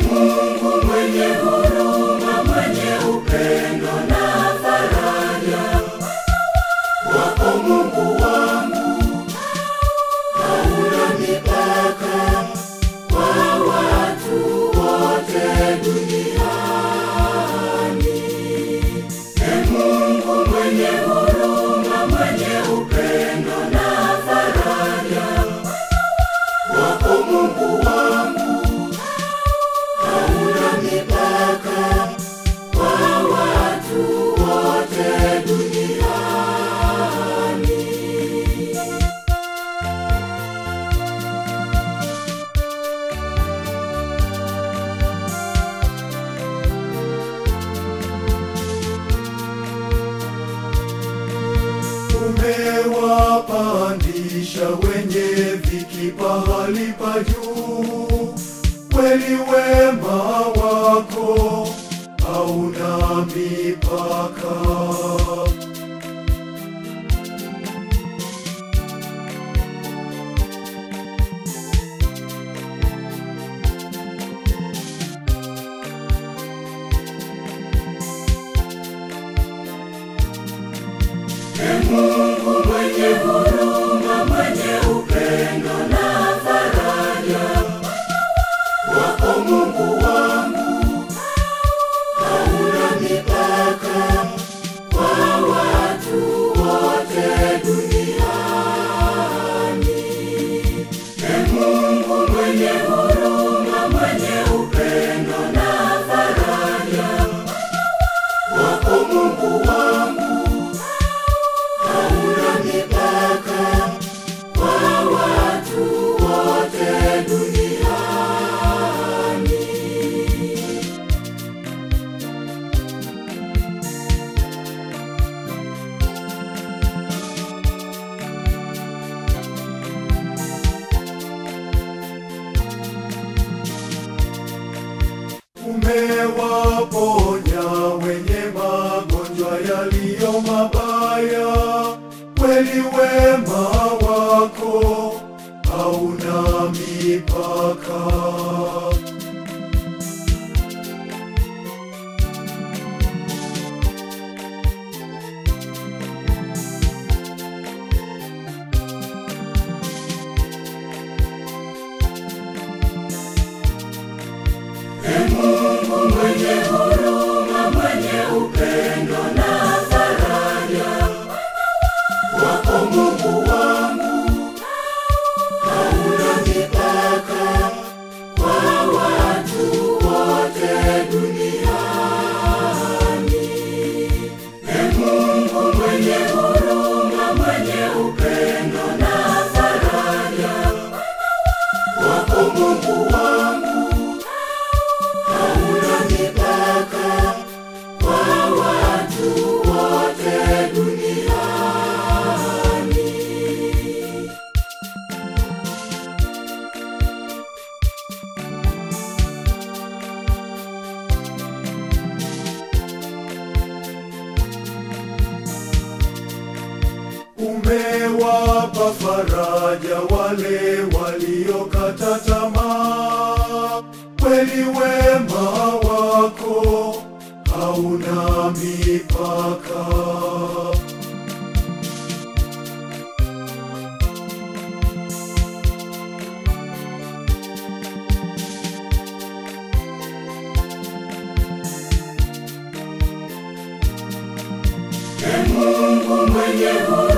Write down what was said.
Mungu mwenye huruma, mwenye upendo na faraja, wako Mungu wangu, hauna mipaka kwa watu wote duniani. Mungu mwenye huruma, mwenye upendo na faraja, wako Mungu wangu, hauna mipaka kwa watu wote duniani. Umewapandisha wenye dhiki pahali pa juu, kweli wema wako hauna mipaka. Mungu mwenye huruma, mwenye upendo na faraja, wako Mungu wangu, hauna mipaka kwa watu wote duniani. Mungu mwenye huruma, mwenye upendo na faraja, wako Mungu wangu, hauna mipaka kwa watu wote duniani. Umewaponya wenye magonjwa yaliyo mabaya, kweli wema wako hauna mipaka. Mungu mwenye huruma, mwenye upendo na faraja, wako Mungu wangu, hauna mipaka kwa watu wote duniani. Mungu mwenye huruma, mwenye upendo na faraja, wako Mungu wangu, hauna mipaka kwa watu wote duniani. Umewapa faraja wale waliokata tamaa, kweli wema wako hauna mipaka. Mungu mwenye huruma,